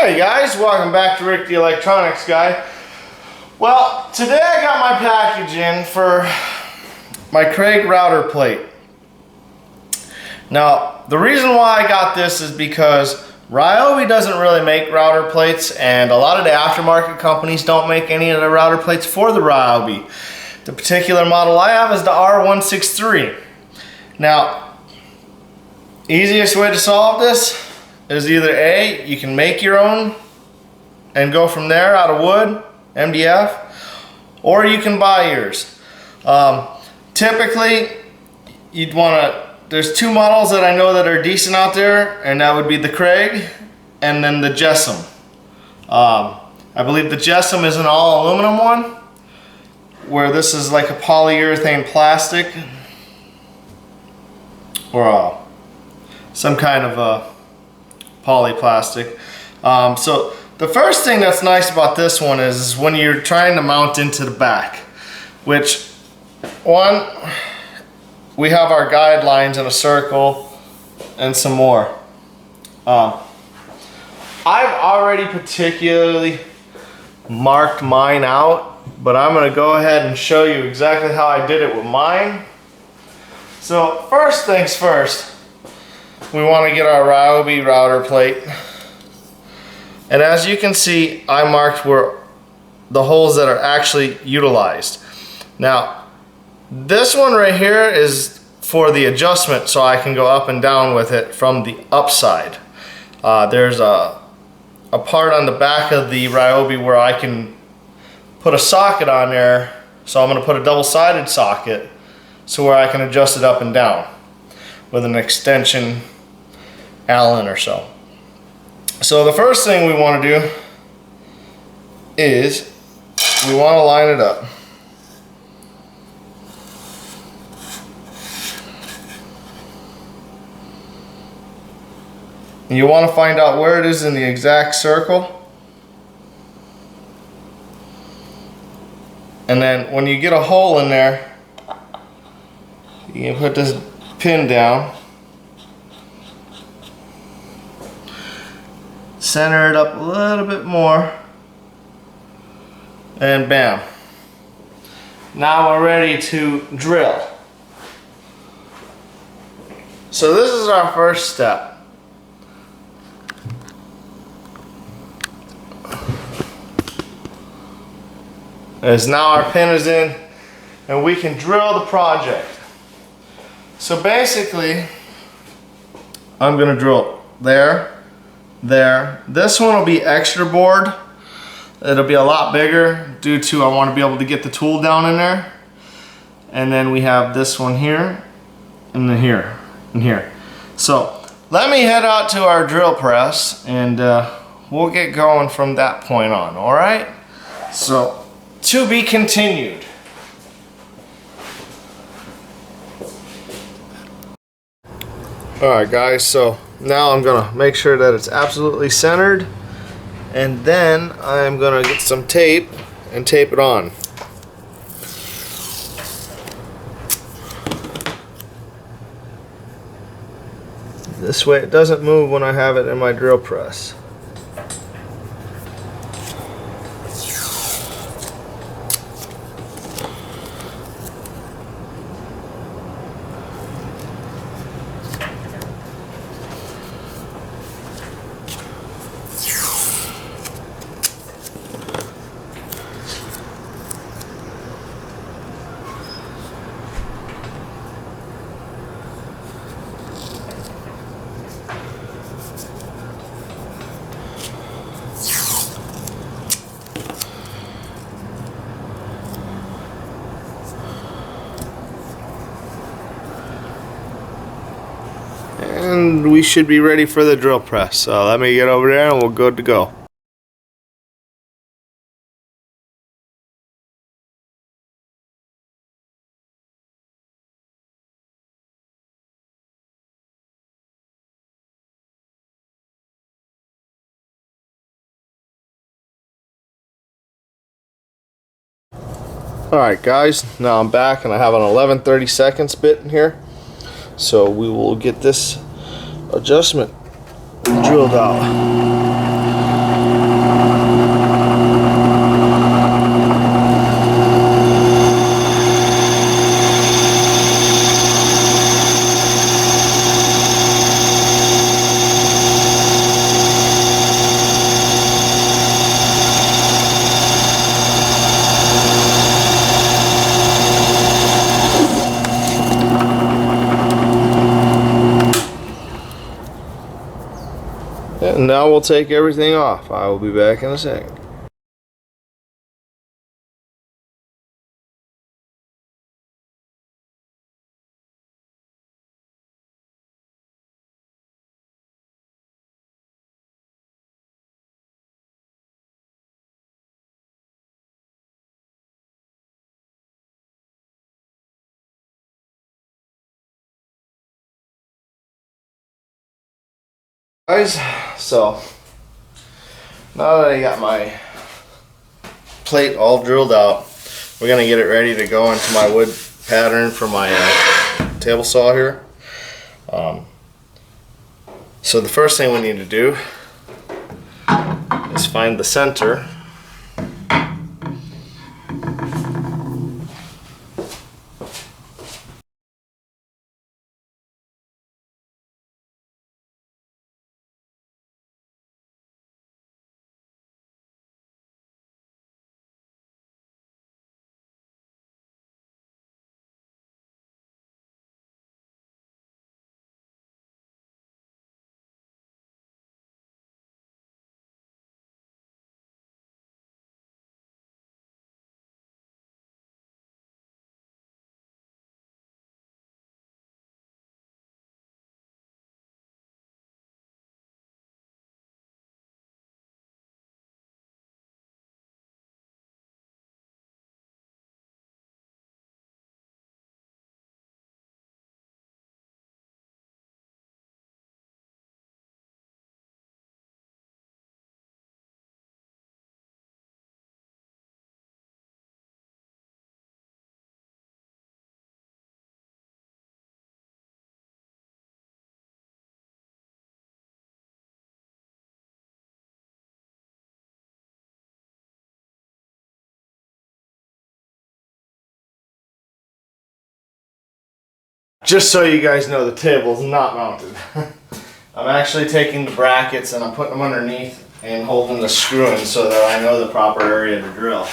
Hey guys, welcome back to Rick the Electronics Guy. Well, today I got my package in for my Craig router plate. Now, the reason why I got this is because Ryobi doesn't really make router plates, and a lot of the aftermarket companies don't make any of the router plates for the Ryobi. The particular model I have is the R163. Now, easiest way to solve this is either A, you can make your own and go from there out of wood, MDF, or you can buy yours. Typically, you'd want to, there's two models that I know that are decent out there, and that would be the Craig and then the Jessam. I believe the Jessam is an all aluminum one, where this is like a polyurethane plastic or some kind of polyplastic. So the first thing that's nice about this one is when you're trying to mount into the back, which one, we have our guidelines in a circle and some more. I've already particularly marked mine out, but I'm going to go ahead and show you exactly how I did it with mine. So first things first, we want to get our Ryobi router plate. And as you can see, I marked where the holes that are actually utilized. Now, this one right here is for the adjustment, so I can go up and down with it from the upside. There's a part on the back of the Ryobi where I can put a socket on there, so I'm going to put a double-sided socket so where I can adjust it up and down with an extension Allen or so. So the first thing we want to do is we want to line it up. And you want to find out where it is in the exact circle. And then when you get a hole in there, you can put this pin down, center it up a little bit more, and bam. Now we're ready to drill. So this is our first step. As now our pin is in and we can drill the project. So basically, I'm going to drill there, there. This one will be extra bored. It'll be a lot bigger due to I want to be able to get the tool down in there. And then we have this one here, and then here, and here. So let me head out to our drill press, and we'll get going from that point on, all right? So, to be continued. Alright guys, so now I'm going to make sure that it's absolutely centered, and then I'm going to get some tape and tape it on. This way it doesn't move when I have it in my drill press. And we should be ready for the drill press. So let me get over there and we're good to go. Alright guys, now I'm back and I have an 11/32 bit in here. So we will get this adjustment drilled out. Now we'll take everything off. I will be back in a second. Guys, so now that I got my plate all drilled out, we're gonna get it ready to go into my wood pattern for my table saw here. So the first thing we need to do is find the center. Just so you guys know, the table's not mounted. I'm actually taking the brackets and I'm putting them underneath and holding the screw in so that I know the proper area to drill.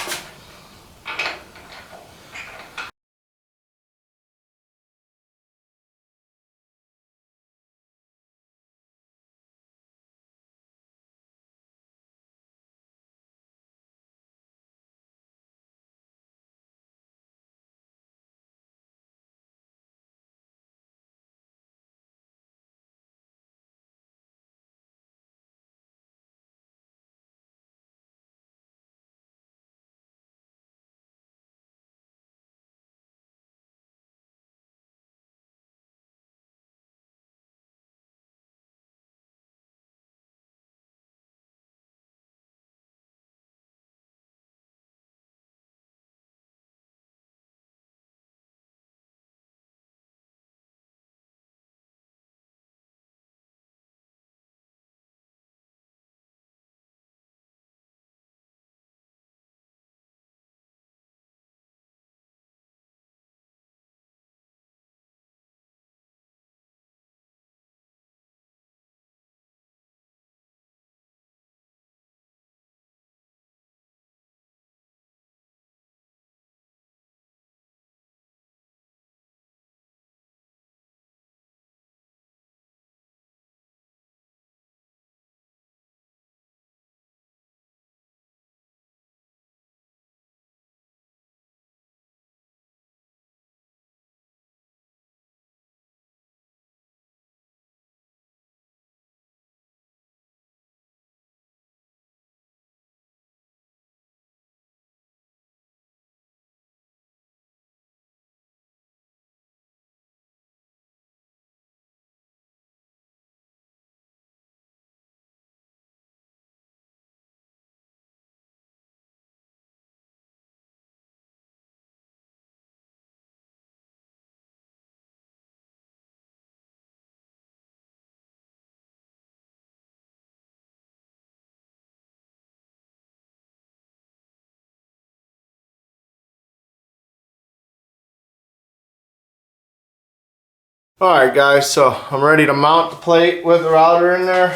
Alright guys, so I'm ready to mount the plate with the router in there.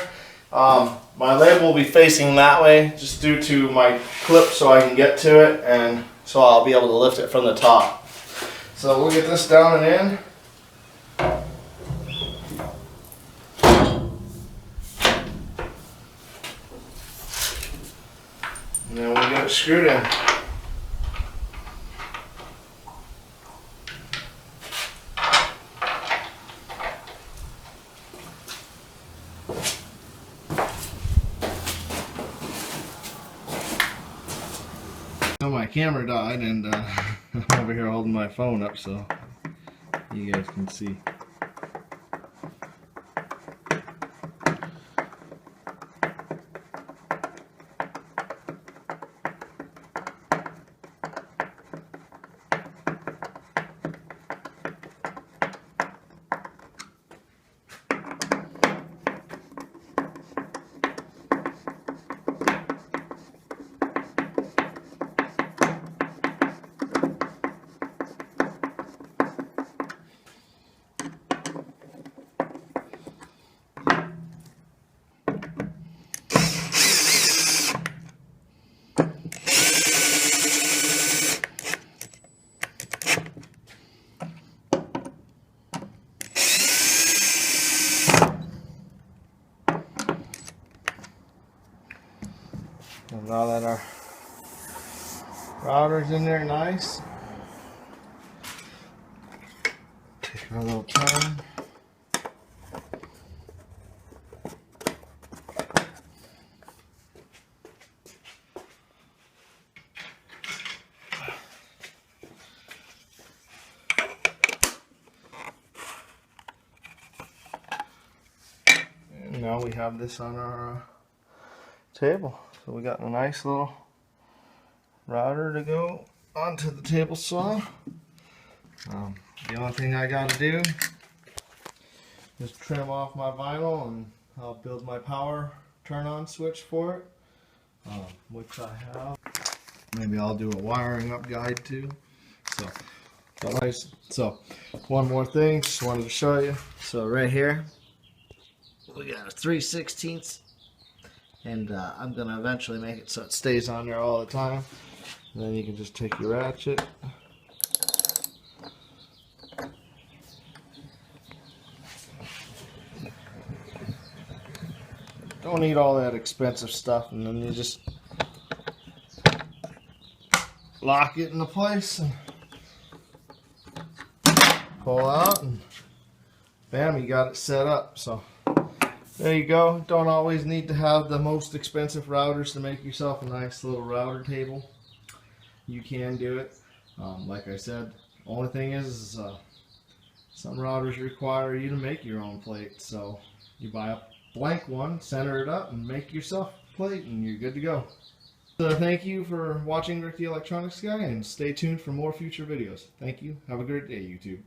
My label will be facing that way just due to my clip so I can get to it, and so I'll be able to lift it from the top. So we'll get this down and in. screwed in. So my camera died, and I'm over here holding my phone up so you guys can see. And now that our router's in there nice, take our little turn. And now we have this on our table. So we got a nice little router to go onto the table saw. The only thing I got to do is trim off my vinyl, and I'll build my power turn on switch for it, which I have. Maybe I'll do a wiring up guide too. So one more thing, just wanted to show you. So right here we got a 3/16, and I'm going to eventually make it so it stays on there all the time. And then you can just take your ratchet, don't need all that expensive stuff, and then you just lock it into place and pull out, and bam, you got it set up. So there you go. Don't always need to have the most expensive routers to make yourself a nice little router table. You can do it. Like I said, only thing is some routers require you to make your own plate. So you buy a blank one, center it up, and make yourself a plate, and you're good to go. So thank you for watching Rick the Electronics Guy, and stay tuned for more future videos. Thank you. Have a great day, YouTube.